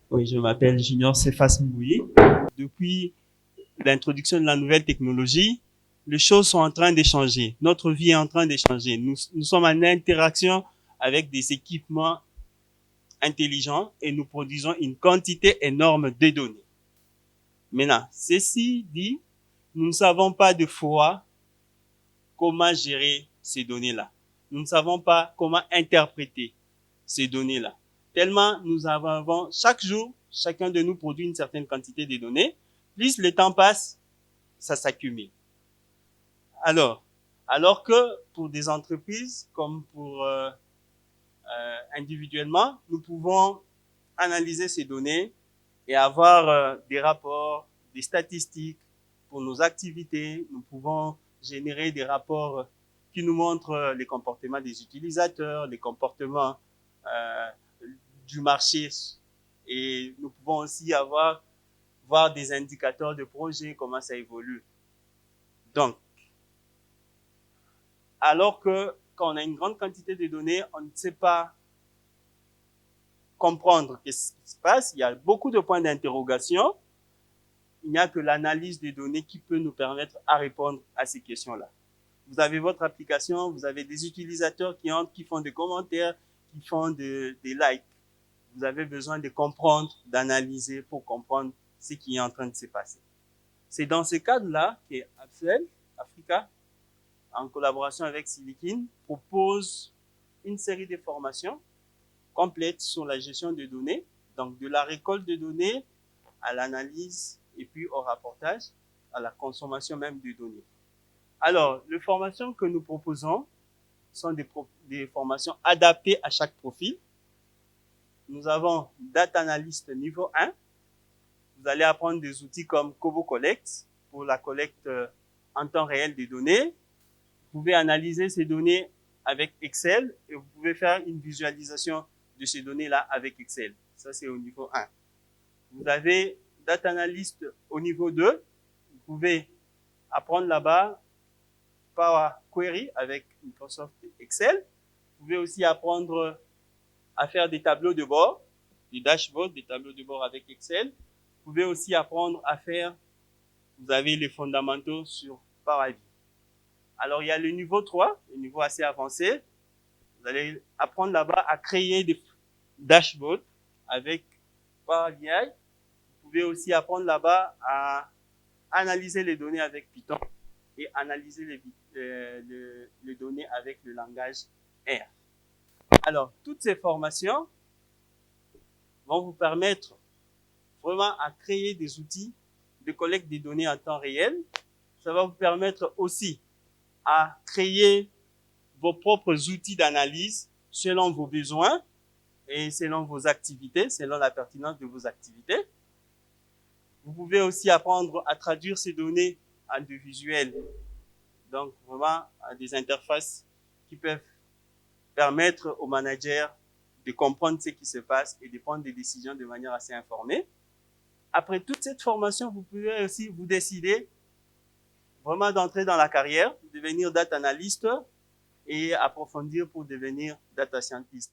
Oui, je m'appelle Junior Cephas Mbouyi. Depuis l'introduction de la nouvelle technologie, les choses sont en train d'échanger. Notre vie est en train d'échanger. Nous sommes en interaction avec des équipements intelligents et nous produisons une quantité énorme de données. Maintenant, ceci dit, nous ne savons pas de fois comment gérer ces données-là. Nous ne savons pas comment interpréter ces données-là. Tellement nous avons, chaque jour, chacun de nous produit une certaine quantité de données. Plus le temps passe, ça s'accumule. Alors que pour des entreprises comme pour individuellement, nous pouvons analyser ces données et avoir des rapports, des statistiques pour nos activités. Nous pouvons générer des rapports qui nous montrent les comportements des utilisateurs, les comportements euh, du marché. Et nous pouvons aussi voir des indicateurs de projet, comment ça évolue. Donc, alors que quand on a une grande quantité de données, on ne sait pas comprendre ce qui se passe. Il y a beaucoup de points d'interrogation. Il n'y a que l'analyse des données qui peut nous permettre à répondre à ces questions-là. Vous avez votre application, vous avez des utilisateurs qui entrent, qui font des commentaires, qui font des likes. Vous avez besoin de comprendre, d'analyser pour comprendre ce qui est en train de se passer. C'est dans ce cadre-là qu'Absel Africa, en collaboration avec Silikin, propose une série de formations complètes sur la gestion de données, donc de la récolte de données à l'analyse et puis au rapportage, à la consommation même de données. Alors, les formations que nous proposons sont des formations adaptées à chaque profil. Nous avons Data Analyst niveau 1. Vous allez apprendre des outils comme Kobo Collect pour la collecte en temps réel des données. Vous pouvez analyser ces données avec Excel et vous pouvez faire une visualisation de ces données-là avec Excel. Ça, c'est au niveau 1. Vous avez Data Analyst au niveau 2. Vous pouvez apprendre là-bas Power Query avec Microsoft Excel. Vous pouvez aussi apprendre à faire des tableaux de bord, des dashboards, des tableaux de bord avec Excel. Vous pouvez aussi apprendre à faire, vous avez les fondamentaux sur Power BI. Alors, il y a le niveau 3, le niveau assez avancé. Vous allez apprendre là-bas à créer des dashboards avec Power BI. Vous pouvez aussi apprendre là-bas à analyser les données avec Python et analyser les données avec le langage R. Alors, toutes ces formations vont vous permettre vraiment à créer des outils de collecte des données en temps réel. Ça va vous permettre aussi à créer vos propres outils d'analyse selon vos besoins et selon vos activités, selon la pertinence de vos activités. Vous pouvez aussi apprendre à traduire ces données en des visuels, donc vraiment à des interfaces qui peuvent permettre aux managers de comprendre ce qui se passe et de prendre des décisions de manière assez informée. Après toute cette formation, vous pouvez aussi vous décider vraiment d'entrer dans la carrière, devenir data analyst et approfondir pour devenir data scientist.